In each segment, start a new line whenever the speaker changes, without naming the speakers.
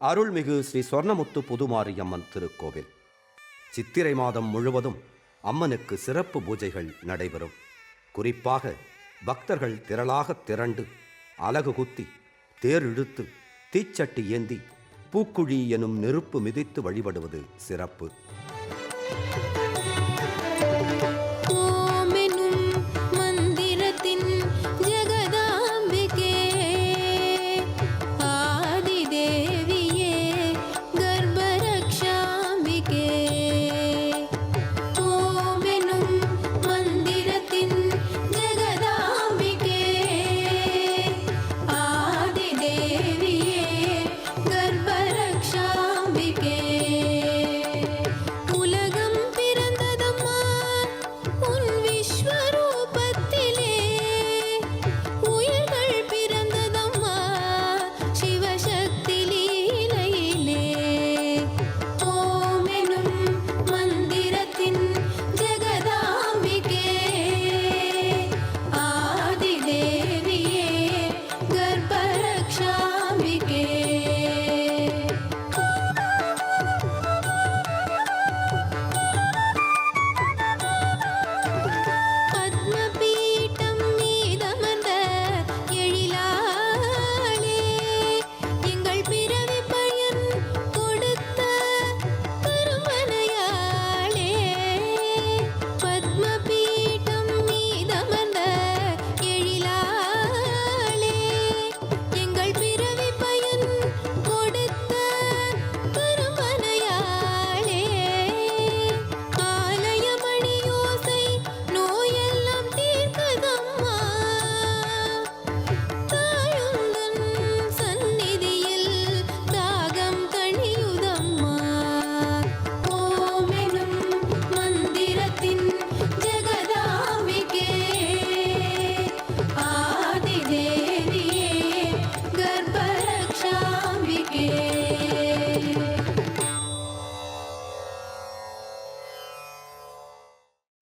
அருள்மிகு ஸ்ரீ சொர்ணமுத்து புதுமாரியம்மன் திருக்கோவில். சித்திரை மாதம் முழுவதும் அம்மனுக்கு சிறப்பு பூஜைகள் நடைபெறும். குறிப்பாக பக்தர்கள் திரளாக திரண்டு அலகு குத்தி, தேர் இழுத்து, தீச்சட்டி ஏந்தி, பூக்குழி எனும் நெருப்பு மிதித்து வழிபடுவது சிறப்பு.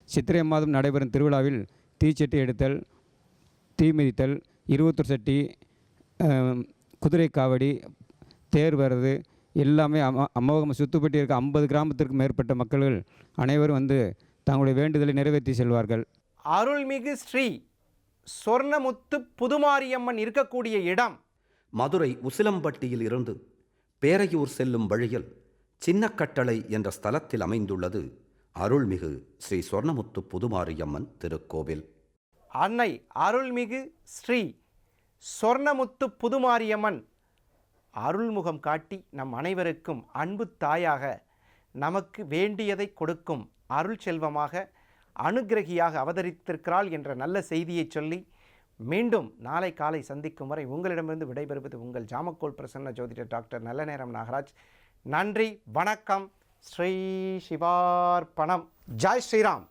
சித்திரை மாதம் நடைபெறும் திருவிழாவில் தீச்சட்டி எடுத்தல், தீ மிதித்தல், 21 சட்டி, குதிரை காவடி, தேர் வர்றது எல்லாமே அமோகம் சுற்றுப்பட்டு இருக்க 50 கிராமத்திற்கு மேற்பட்ட மக்கள் அனைவரும் வந்து தங்களுடைய வேண்டுதலை நிறைவேற்றி செல்வார்கள்.
அருள்மிகு ஸ்ரீ சொர்ணமுத்து புதுமாரியம்மன் இருக்கக்கூடிய இடம்
மதுரை உசிலம்பட்டியில் இருந்து பேரையூர் செல்லும் வழியில் சின்னக்கட்டளை என்ற ஸ்தலத்தில் அமைந்துள்ளது அருள்மிகு ஸ்ரீ சொர்ணமுத்து புதுமாரியம்மன் திருக்கோவில்.
அன்னை அருள்மிகு ஸ்ரீ சொர்ணமுத்து புதுமாரியம்மன் அருள்முகம் காட்டி நம் அனைவருக்கும் அன்பு தாயாக நமக்கு வேண்டியதை கொடுக்கும் அருள் செல்வமாக அனுக்கிரகியாக அவதரித்திருக்கிறாள் என்ற நல்ல செய்தியை சொல்லி மீண்டும் நாளை காலை சந்திக்கும் வரை உங்களிடமிருந்து விடைபெறுவது உங்கள் ஜாமக்கோல் பிரசன்ன ஜோதிடர் டாக்டர் நல்ல நேரம் நாகராஜ். நன்றி, வணக்கம். ஸ்ரீ சிவார்ப்பணம். ஜாய் ஸ்ரீராம்.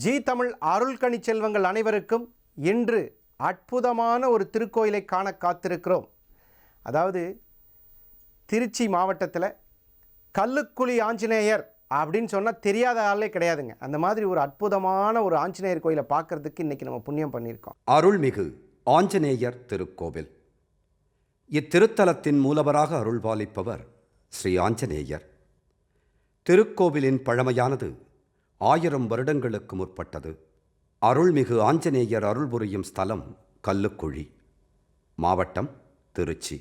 ஜி தமிழ் அருள்கணி செல்வங்கள் அனைவருக்கும் இன்று அற்புதமான ஒரு திருக்கோயிலை காண காத்திருக்கிறோம். அதாவது திருச்சி மாவட்டத்தில் கல்லுக்குழி ஆஞ்சநேயர் அப்படின்னு சொன்னால் தெரியாத ஆளே கிடையாதுங்க. அந்த மாதிரி ஒரு அற்புதமான ஒரு ஆஞ்சநேயர் கோயிலை பார்க்கறதுக்கு இன்றைக்கி நம்ம புண்ணியம் பண்ணியிருக்கோம்.
அருள்மிகு ஆஞ்சநேயர் திருக்கோவில். இத்திருத்தலத்தின் மூலவராக அருள்பாலிப்பவர் ஸ்ரீ ஆஞ்சநேயர். திருக்கோவிலின் பழமையானது 1000 வருடங்களுக்கு முற்பட்டது. அருள்மிகு ஆஞ்சநேயர் அருள் புரியும் ஸ்தலம் கல்லுக்குழி, மாவட்டம் திருச்சி.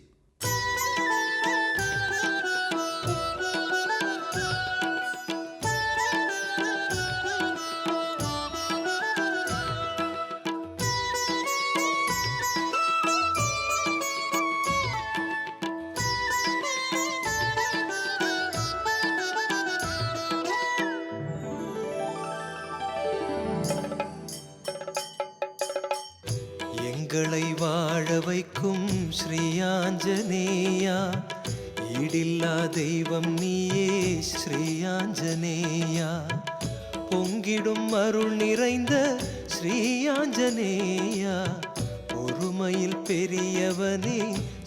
எங்களை வாழ வைக்கும் ஸ்ரீ ஆஞ்சநேயா, ஈடில்லா தெய்வம் நீயே ஸ்ரீ ஆஞ்சநேயா. பொங்கிடும் அருள் நிறைந்த ஸ்ரீ ஆஞ்சநேயா, பொறுமையில் பெரியவனே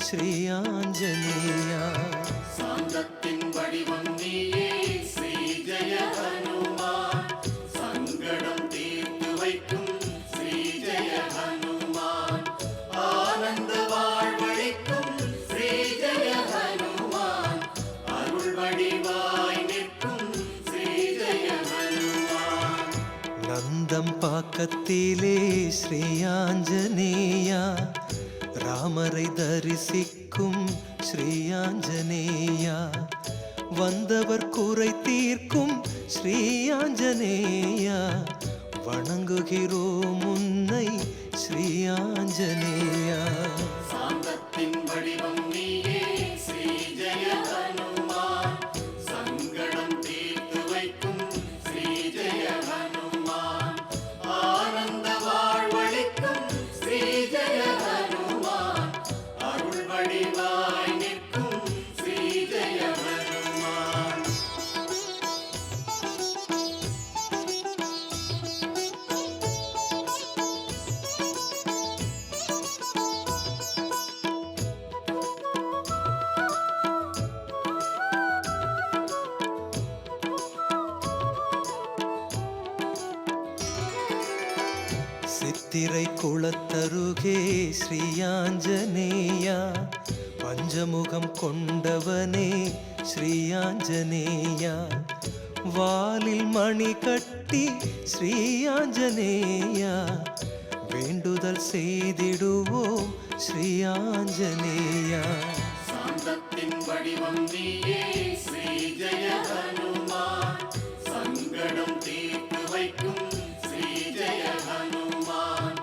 ஸ்ரீ ஆஞ்சநேயா. சாந்தத்தின் வடிவம் நீயே ஸ்ரீ ஜெய ஹனுமான், சங்கடம் தீர்த்து வைக்கும் ஸ்ரீ ஜெய ஹனுமான், ஆனந்த வாழ்வழிக்கும் ஸ்ரீ ஜெய ஹனுமான், காட்டுப்பாக்கத்திலே ஸ்ரீ ஆஞ்சநேயா, ராமரை தரிசிக்கும் ஸ்ரீ ஆஞ்சநேயா, வந்தவர் குறை தீர்க்கும் ஸ்ரீ ஆஞ்சநேயா, வணங்குகிறோம் உன்னை ஸ்ரீ ஆஞ்சநேயா.
சாந்தத்தின் வடிவம் நீயே ஸ்ரீ ஜெய ஹனுமான், சங்கடம் தீர்த்து வைக்கும் ஸ்ரீ ஜெய ஹனுமான், ஆனந்த வாழ்வளிக்கும் ஸ்ரீ ஜெய ஹனுமான், அருள் வடிவாய் நிற்கும் ஸ்ரீ ஜெய ஹனுமான்.
சித்திரை குளத்தருகே ஸ்ரீ ஆஞ்சநேயா, பஞ்சமுகம் கொண்டவனே ஸ்ரீ ஆஞ்சநேயா, வாலில் மணி கட்டி ஸ்ரீ ஆஞ்சநேயா, வேண்டுதல் செய்திடுவோம் ஸ்ரீ ஆஞ்சநேயா.
சாந்தத்தின் வடிவம் நீயே ஸ்ரீ ஜெய ஹனுமான், சங்கடம் தீர்த்து வைக்கும் ஸ்ரீ ஜெய ஹனுமான்,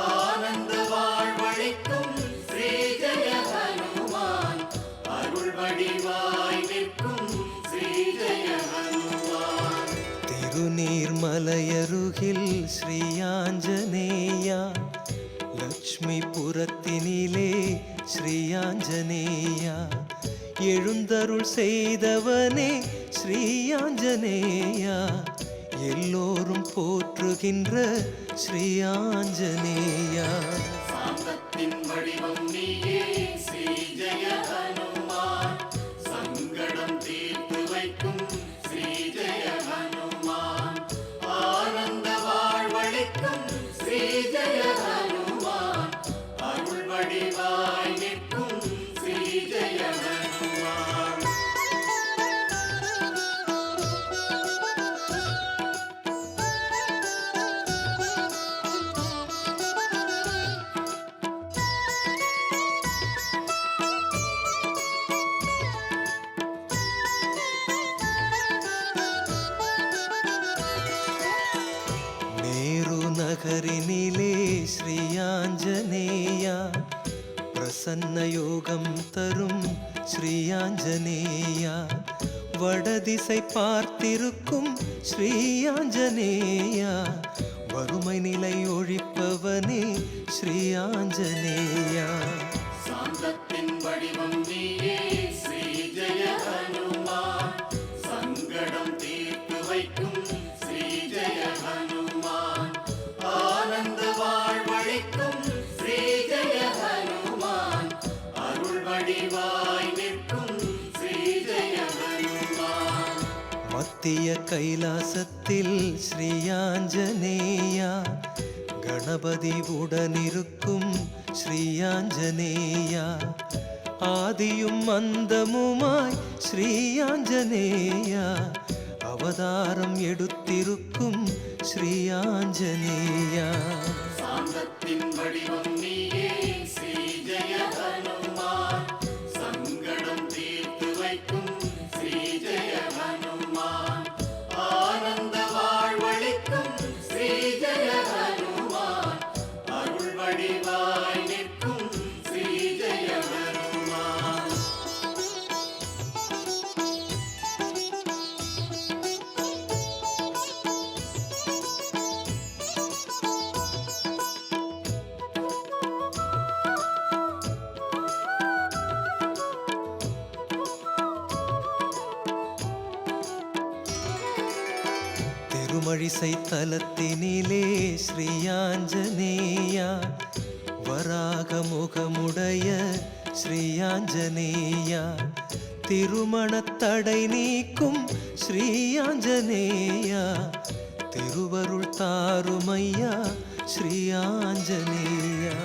ஆனந்த வாழ்வளிக்கும் ஸ்ரீ ஜெய ஹனுமான், அருள் வடிவாய் நிற்கும் ஸ்ரீ ஜெய ஹனுமான்.
திருநீர்மலையருகில் ஸ்ரீ ஆஞ்சநேயா, லட்சுமிபுரத்தினிலே ஸ்ரீ ஆஞ்சநேயா, எழுந்தருள் செய்தவனே ஸ்ரீ ஆஞ்சநேயா, எல்லோரும் போற்றுகின்ற ஸ்ரீ ஆஞ்சநேயா.
சாந்தத்தின் வடிவம் நீயே ஸ்ரீ ஜெய ஹனுமான், சங்கடம் தீர்த்து வைக்கும் ஸ்ரீ ஜெய ஹனுமான், ஆனந்த வாழ்வளிக்கும் ஸ்ரீ ஜெய ஹனுமான், அருள் வடிவாய் நிற்கும் ஸ்ரீ ஜெய ஹனுமான்.
நேரு நகரினிலே ஸ்ரீ ஆஞ்சநேயா, பிரசன்ன யோகம் தரும் ஸ்ரீ ஆஞ்சநேயா, வடதிசை பார்த்திருக்கும் ஸ்ரீ ஆஞ்சநேயா, வறுமை நிலை ஒழிப்பவனே ஸ்ரீ ஆஞ்சநேயா.
சாந்தத்தின் வடிவம் நீயே ஸ்ரீ ஜெய ஹனுமான், சங்கடம் தீர்த்து வைக்கும் ஸ்ரீ ஜெய ஹனுமான், ஆனந்த வாழ்வளிக்கும் ஸ்ரீ ஜெய ஹனுமான், அருள் வடிவாய் நிற்கும் ஸ்ரீ ஜெய ஹனுமான்.
மத்திய கைலாசத்தில் ஸ்ரீ ஆஞ்சநேயா, கணபதி உடனிருக்கும் ஸ்ரீ ஆஞ்சநேயா, ஆதியும் அந்தமுமாய் ஸ்ரீ ஆஞ்சநேயா, அவதாரம் எடுத்திருக்கும் ஸ்ரீ ஆஞ்சநேயா.
சாந்தத்தின் வடிவம் நீயே ஸ்ரீ ஜெய ஹனுமான், சங்கடம் தீர்த்து வைக்கும் ஸ்ரீ ஜெய ஹனுமான், ஆனந்த வாழ்வளிக்கும் ஸ்ரீ ஜெய ஹனுமான், அருள் வடிவாய் நிற்கும் ஸ்ரீ ஜெய ஹனுமான்.
திருமழிசை தலத்தினிலே ஸ்ரீ ஆஞ்சநேயா, வராக முகமுடைய ஸ்ரீ ஆஞ்சநேயா, திருமணத்தடை நீக்கும் ஸ்ரீ ஆஞ்சநேயா, திருவருள் தாருமையா ஸ்ரீ ஆஞ்சநேயா.